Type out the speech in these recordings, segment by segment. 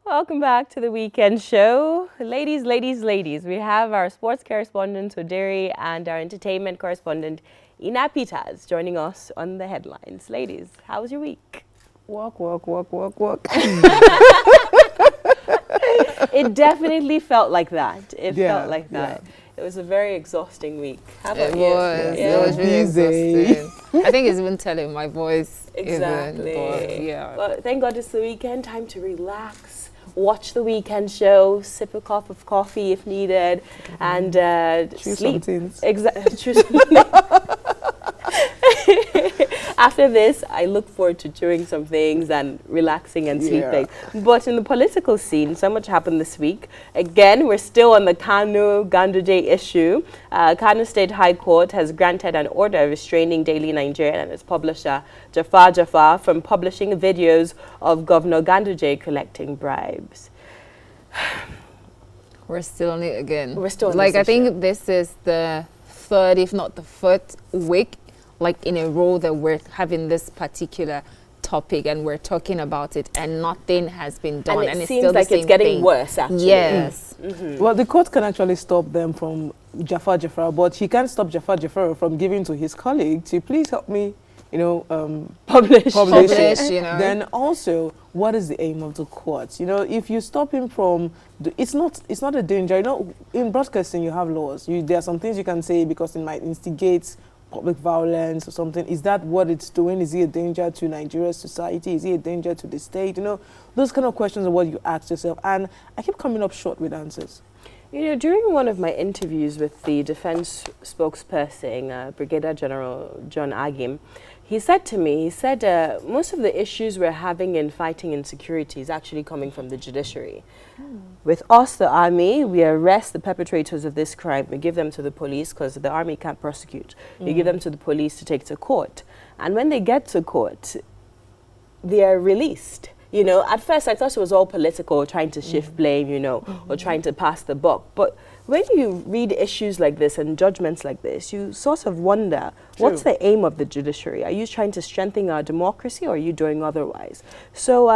Welcome back to the weekend show. Ladies, ladies, ladies, we have our sports correspondent, Odiri, and our entertainment correspondent, Ina Pitas, joining us on the headlines. Ladies, how was your week? Walk, walk, walk, walk, walk. It definitely felt like that. It Yeah, felt like that. yeah. It was a very exhausting week. How about It you? was. Yeah. It was really Busy. exhausting. I think it's even telling my voice. Exactly. Even, but yeah. But thank God it's the weekend. Time to relax. Watch the weekend show. Sip a cup of coffee if needed, and Choose sleep. some things. Exactly. After this, I look forward to doing some things and relaxing and sleeping. But in the political scene, so much happened this week. Again, we're still on the Kanu Ganduje issue. Kanu State High Court has granted an order restraining Daily Nigerian and its publisher, Jafar, from publishing videos of Governor Ganduje collecting bribes. We're still on it again. We're still on like this I think issue. this is the third, if not the fourth week, like in a row that we're having this particular topic and we're talking about it, and nothing has been done, And and it it's seems still like the same it's getting thing. worse, actually. Yes. Well, the court can actually stop them from Jafar, but he can't stop Jafar from giving to his colleague to please help me, Publish. publish it. Publish, you know. Then also, what is the aim of the court? If you stop him from, it's not a danger. In broadcasting you have laws. There are some things you can say because it might instigate public violence or something. Is that what it's doing? Is it a danger to Nigeria's society? Is it a danger to the state? Those kind of questions are what you ask yourself. And I keep coming up short with answers. During one of my interviews with the defense spokesperson, Brigadier General John Agim, he said to me, most of the issues we're having in fighting insecurity is actually coming from the judiciary. With us, the army, we arrest the perpetrators of this crime. We give them to the police because the army can't prosecute. We give them to the police to take to court. And when they get to court, they are released. At first I thought it was all political, trying to shift blame, or trying to pass the buck. But when you read issues like this and judgments like this, you sort of wonder, what's the aim of the judiciary? Are you trying to strengthen our democracy, or are you doing otherwise? So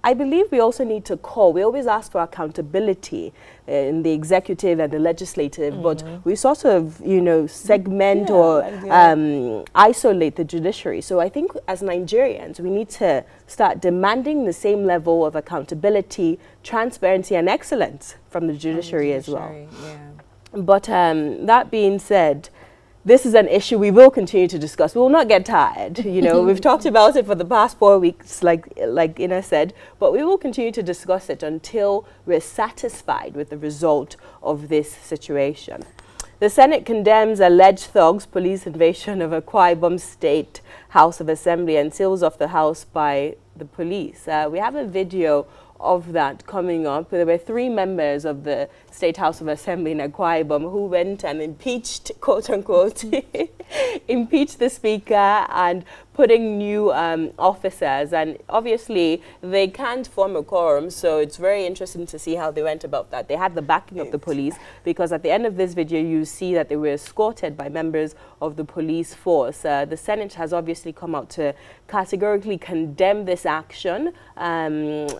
I believe we also need to we always ask for accountability in the executive and the legislative, but we sort of, segment or isolate the judiciary. So I think as Nigerians, we need to start demanding the same level of accountability, transparency, and excellence from the judiciary as well. Yeah. But that being said, this is an issue we will continue to discuss. We will not get tired. We've talked about it for the past 4 weeks, like Ina said, but we will continue to discuss it until we're satisfied with the result of this situation. The Senate condemns alleged thugs' police invasion of Akwa Ibom State House of Assembly and seals off the house by the police. We have a video of that coming up. There were 3 members of the State House of Assembly in Akwa Ibom who went and impeached, quote unquote, impeached the speaker and putting new officers. And obviously they can't form a quorum, so it's very interesting to see how they went about that. They had the backing of the police, because at the end of this video you see that they were escorted by members of the police force. The Senate has obviously come out to categorically condemn this action and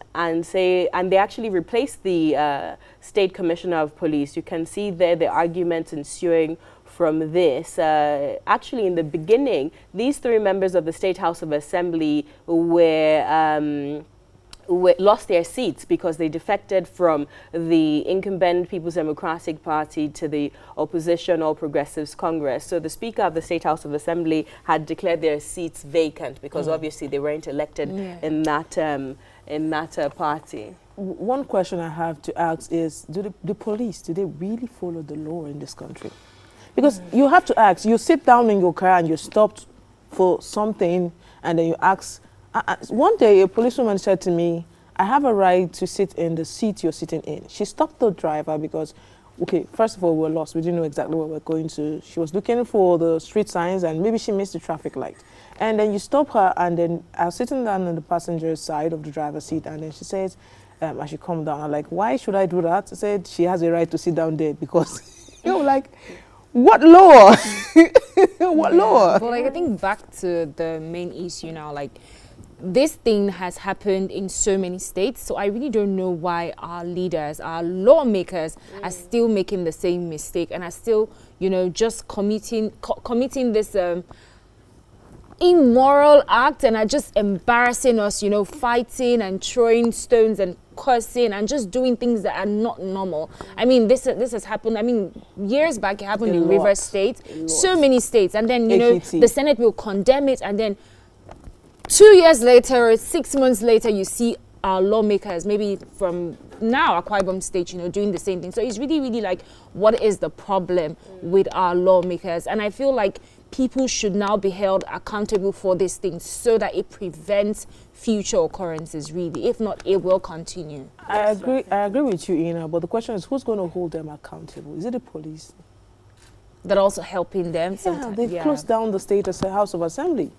they actually replaced the State Commissioner of Police. You can see there the arguments ensuing from this. Actually, in the beginning, these 3 members of the State House of Assembly lost their seats because they defected from the incumbent People's Democratic Party to the opposition All Progressives Congress. So the Speaker of the State House of Assembly had declared their seats vacant because obviously they weren't elected in that party. One question I have to ask is, do the police, do they really follow the law in this country? Because you have to ask, you sit down in your car and you're stopped for something, and then you ask. One day a policewoman said to me, I have a right to sit in the seat you're sitting in. She stopped the driver because, okay, first of all, we were lost. We didn't know exactly where we were going to. She was looking for the street signs and maybe she missed the traffic light. And then you stop her, and then I was sitting down on the passenger side of the driver's seat, and then she says, I should come down. I'm like, why should I do that? I said, she has a right to sit down there because, like, what law? What law? Well, I think back to the main issue now, this thing has happened in so many states, so I really don't know why our leaders, our lawmakers are still making the same mistake and are still, you know, just committing this immoral act and are just embarrassing us, you know, fighting and throwing stones and cursing and just doing things that are not normal. I mean, this has happened. I mean, years back it happened in Rivers State, so many states, and then, you know, the Senate will condemn it, and then 2 years later or 6 months later, you see our lawmakers, maybe from now Akwa Ibom State, you know, doing the same thing. So it's really, really like, what is the problem with our lawmakers? And I feel like people should now be held accountable for these things so that it prevents future occurrences, really. If not, it will continue. I agree with you, Ina, but the question is, who's going to hold them accountable? Is it the police? That also helping them Yeah, sometimes. they've closed down the state House of Assembly.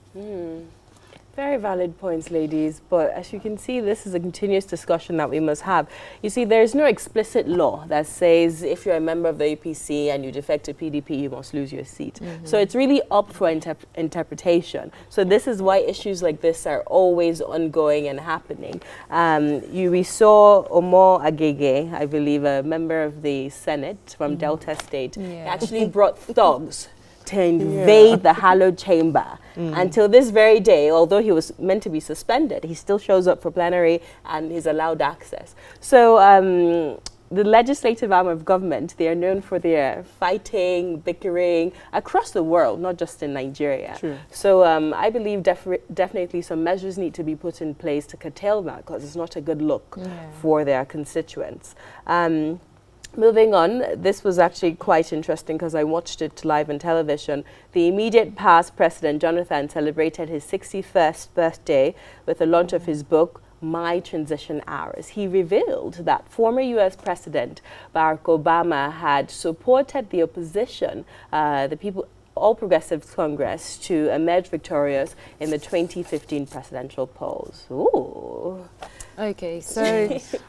Very valid points, ladies, but as you can see, this is a continuous discussion that we must have. You see, there is no explicit law that says if you're a member of the APC and you defect to PDP, you must lose your seat. So it's really up for interpretation. So this is why issues like this are always ongoing and happening. We saw Omo Agege, I believe, a member of the Senate from Delta State, actually brought thugs to invade the hallowed chamber. Until this very day, although he was meant to be suspended, he still shows up for plenary and he's allowed access. So the legislative arm of government, they are known for their fighting, bickering across the world, not just in Nigeria. True. So I believe definitely some measures need to be put in place to curtail that, because it's not a good look for their constituents. Moving on, this was actually quite interesting because I watched it live on television. The immediate past President Jonathan celebrated his 61st birthday with the launch of his book, My Transition Hours. He revealed that former U.S. President Barack Obama had supported the opposition, the All Progressives Congress, to emerge victorious in the 2015 presidential polls. Ooh. Okay, so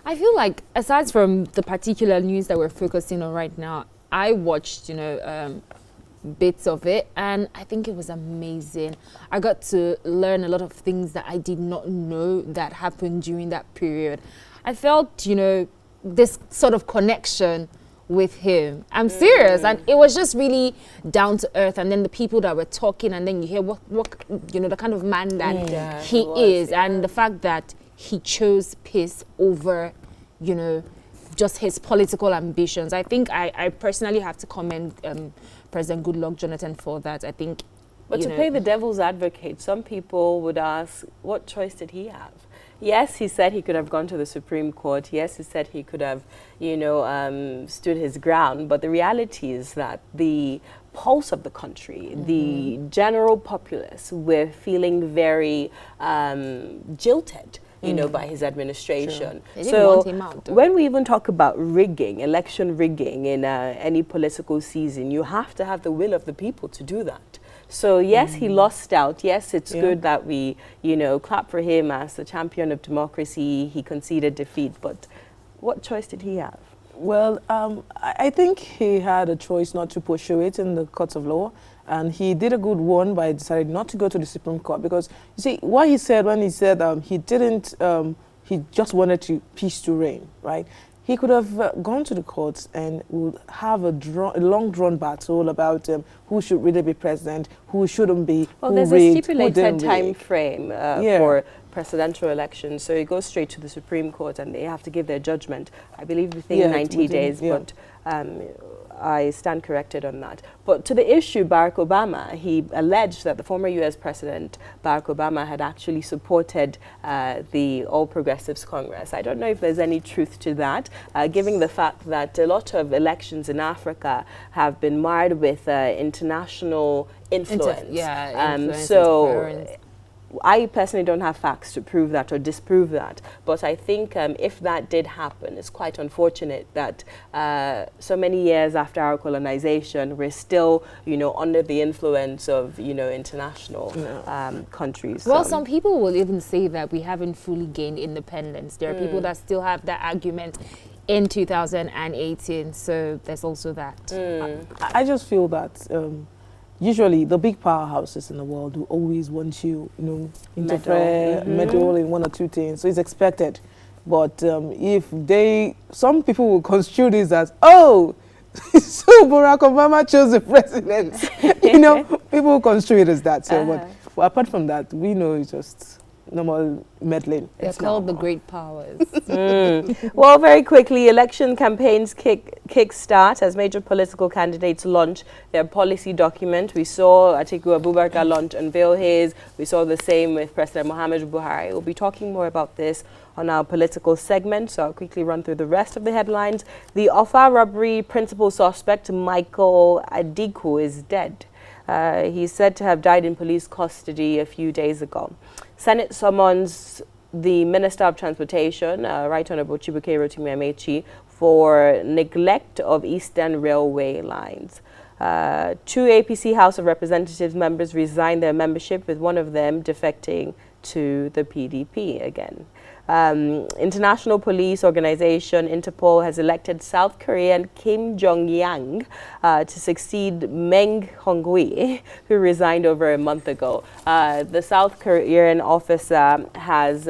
I feel like aside from the particular news that we're focusing on right now, I watched, you know, bits of it, and I think it was amazing. I got to learn a lot of things that I did not know that happened during that period. I felt, you know, this sort of connection with him. I'm serious, and it was just really down to earth. And then the people that were talking, and then you hear what you know, the kind of man that he is, and the fact that he chose peace over, you know, just his political ambitions. I think I personally have to commend President Goodluck Jonathan for that. I think, but to play the devil's advocate, some people would ask, what choice did he have? Yes, he said he could have gone to the Supreme Court. Yes, he said he could have, you know, stood his ground. But the reality is that the pulse of the country, the general populace, were feeling very jilted, you know, by his administration. So want him out, when we even talk about rigging, election rigging in any political season, you have to have the will of the people to do that. So yes, he lost out. Yes, it's good that we, you know, clap for him as the champion of democracy. He conceded defeat, but what choice did he have? Well, I think he had a choice not to pursue it in the courts of law. And he did a good one by deciding not to go to the Supreme Court, because, you see, what he said when he said he didn't, he just wanted peace to reign, right? He could have gone to the courts and would have a long drawn battle about who should really be president, who shouldn't be, well, who there's rigged, a stipulated time rig. frame for presidential elections, so it goes straight to the Supreme Court and they have to give their judgment, I believe, within 90 days, but I stand corrected on that. But to the issue, Barack Obama, he alleged that the former U.S. President, Barack Obama, had actually supported the All Progressives Congress. I don't know if there's any truth to that, given the fact that a lot of elections in Africa have been marred with international influence. Influence, so I personally don't have facts to prove that or disprove that, but I think if that did happen, it's quite unfortunate that so many years after our colonization, we're still, you know, under the influence of, you know, international countries. Well, some people will even say that we haven't fully gained independence. There are people that still have that argument in 2018, so there's also that. I just feel that usually the big powerhouses in the world will always want you, interfere, meddle in one or two things. So it's expected. But if some people will construe this as, oh, so Barack Obama chose the president. People will construe it as that. So, but apart from that, we know it's just normal meddling. They're called the great powers. Well, very quickly, election campaigns kick-start as major political candidates launch their policy document. We saw Atiku Abubakar unveil his. We saw the same with President Muhammadu Buhari. We'll be talking more about this on our political segment, so I'll quickly run through the rest of the headlines. The Offa robbery principal suspect, Michael Adiku, is dead. He's said to have died in police custody a few days ago. Senate summons the Minister of Transportation, Right Honorable Chibuke Rotimi Amechi, for neglect of Eastern Railway lines. Two APC House of Representatives members resigned their membership, with one of them defecting to the PDP again. International Police Organization Interpol has elected South Korean Kim Jong-yang to succeed Meng Hongui, who resigned over a month ago. The South Korean officer has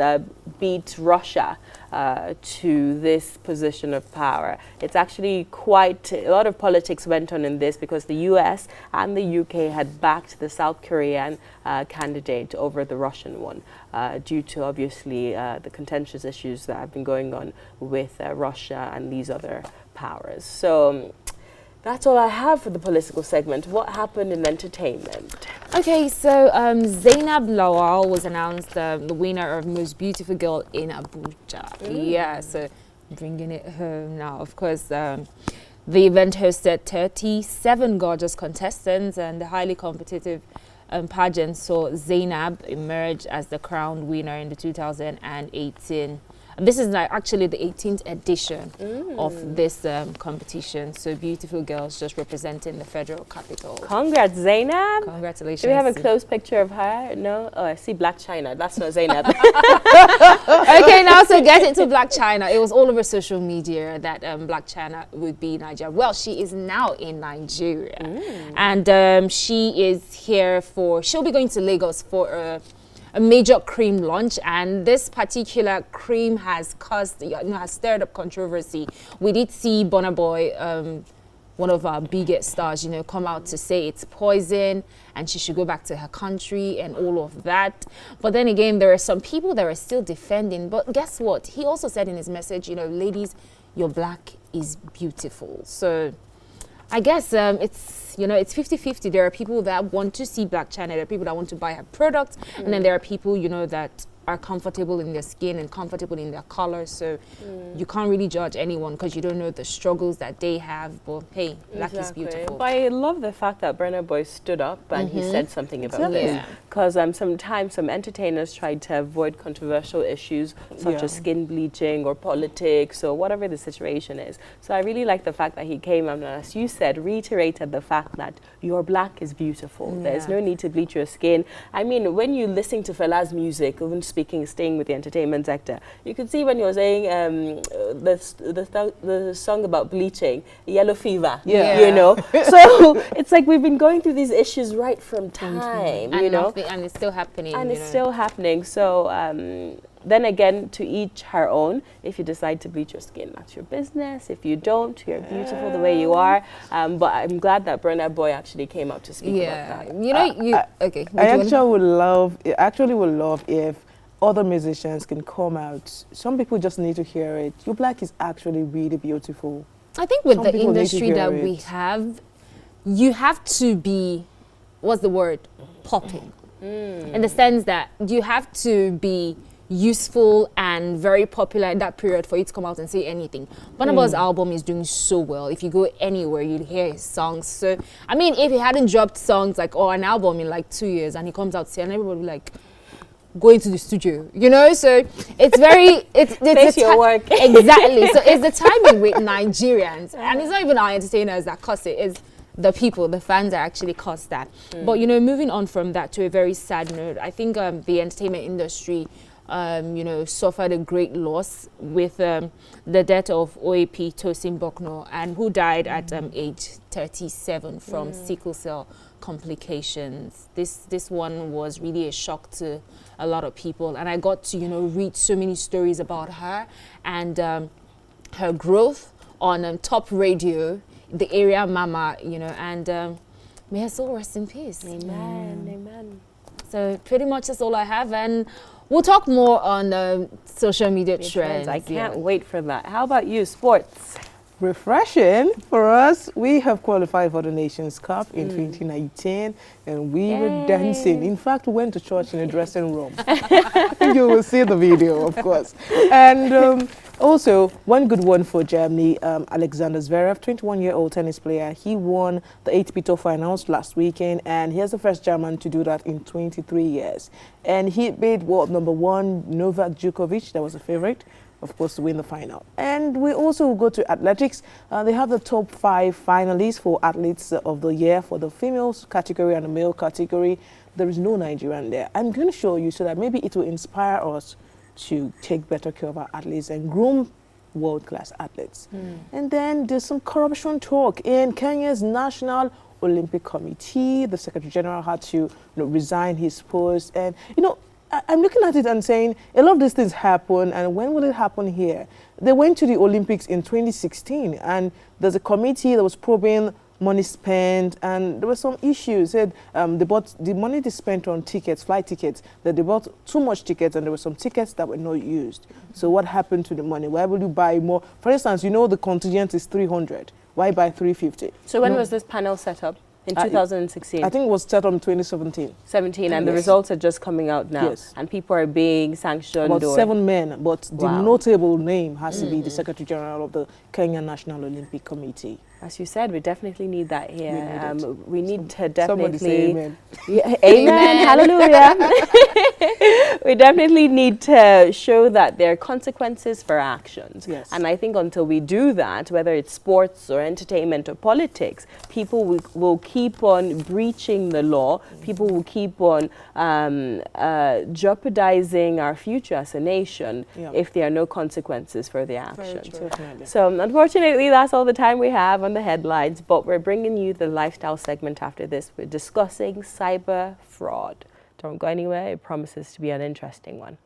beat Russia to this position of power. It's actually quite a lot of politics went on in this, because the US and the UK had backed the South Korean candidate over the Russian one, due to obviously the contentious issues that have been going on with Russia and these other powers. So that's all I have for the political segment. What happened in entertainment? Okay, so Zainab Lawal was announced the winner of Most Beautiful Girl in Abuja. Yeah, so bringing it home now. Of course, the event hosted 37 gorgeous contestants, and the highly competitive pageant saw Zainab emerge as the crowned winner in the 2018. This is actually the 18th edition of this competition. So beautiful girls just representing the federal capital. Congrats, Zainab. Congratulations. Do we have a close picture of her? No? Oh, I see Black China. That's not Zainab. Okay, now so get into Black China. It was all over social media that Black China would be in Nigeria. Well, she is now in Nigeria. And she is here she'll be going to Lagos for a major cream launch, and this particular cream has has stirred up controversy. We did see Burna Boy, one of our biggest stars, come out to say it's poison and she should go back to her country and all of that. But then again, there are some people that are still defending. But guess what? He also said in his message, ladies, your black is beautiful. So I guess it's 50-50. There are people that want to see Black China. There are people that want to buy her products. And then there are people, that are comfortable in their skin and comfortable in their color. So you can't really judge anyone because you don't know the struggles that they have. But hey, black is beautiful. But I love the fact that Burna Boy stood up and he said something about this. Because sometimes some entertainers try to avoid controversial issues such as skin bleaching or politics or whatever the situation is. So I really like the fact that he came and, as you said, reiterated the fact that your black is beautiful. There's no need to bleach your skin. I mean, when you listen to Fela's music, even staying with the entertainment sector, you could see when you're saying the song about bleaching, Yellow Fever, So it's like we've been going through these issues right from time, and it's still happening. And it's still happening. So then again, to each her own. If you decide to bleach your skin, that's your business. If you don't, you're beautiful the way you are. But I'm glad that Burna Boy actually came out to speak about that. I actually would love if other musicians can come out. Some people just need to hear it. Your black is actually really beautiful. I think with the industry that we have, you have to be, what's the word, popping. In the sense that you have to be useful and very popular in that period for you to come out and say anything. Burna Boy's album is doing so well. If you go anywhere, you'd hear his songs. So, I mean, if he hadn't dropped songs an album in 2 years and he comes out saying, everybody would be going to the studio, so it's very it's your work. Exactly. So it's the timing with Nigerians, and it's not even our entertainers that cause it, it's the people, the fans that actually cause that. But moving on from that to a very sad note, I think the entertainment industry you know, suffered a great loss with the death of OAP Tosin Bokno, and who died at age 37 from sickle cell complications. This one was really a shock to a lot of people, and I got to, you know, read so many stories about her and her growth on top radio, the area mama, you know, and may her soul rest in peace. Amen. Amen. So pretty much that's all I have, and we'll talk more on social media trends. I can't wait for that. How about you, sports? Refreshing for us. We have qualified for the Nations Cup in 2019, and we were dancing. In fact, we went to church in a dressing room. You will see the video, of course. And also, one good one for Germany, Alexander Zverev, 21-year-old tennis player. He won the ATP Tour finals last weekend, and he is the first German to do that in 23 years. And he beat world number 1 Novak Djokovic, that was a favorite, of course, to win the final. And we also go to athletics. They have the top 5 finalists for athletes of the year for the females category and the male category. There is no Nigerian there. I'm going to show you so that maybe it will inspire us to take better care of our athletes and groom world-class athletes. And then there's some corruption talk in Kenya's National Olympic Committee. The Secretary General had to resign his post. And, I'm looking at it and saying, a lot of these things happen, and when will it happen here? They went to the Olympics in 2016, and there's a committee that was probing money spent, and there were some issues. Said the money they spent on tickets, flight tickets, that they bought too much tickets, and there were some tickets that were not used. So what happened to the money? Why will you buy more? For instance, the contingent is 300. Why buy 350? So when was this panel set up? In 2016? I think it was set up in 2017. 17, and the results are just coming out now. Yes. And people are being sanctioned. About 7 men, but the Wow. notable name has to be the Secretary General of the Kenya National Olympic Committee. As you said, we definitely need that here. We need We need to Somebody say definitely... amen. Yeah, amen, hallelujah. We definitely need to show that there are consequences for actions. Yes. And I think until we do that, whether it's sports or entertainment or politics, people will keep on breaching the law. People will keep on jeopardizing our future as a nation if there are no consequences for the actions. Definitely. So unfortunately, that's all the time we have on the headlines, but we're bringing you the lifestyle segment after this. We're discussing cyber fraud. Don't go anywhere. It promises to be an interesting one.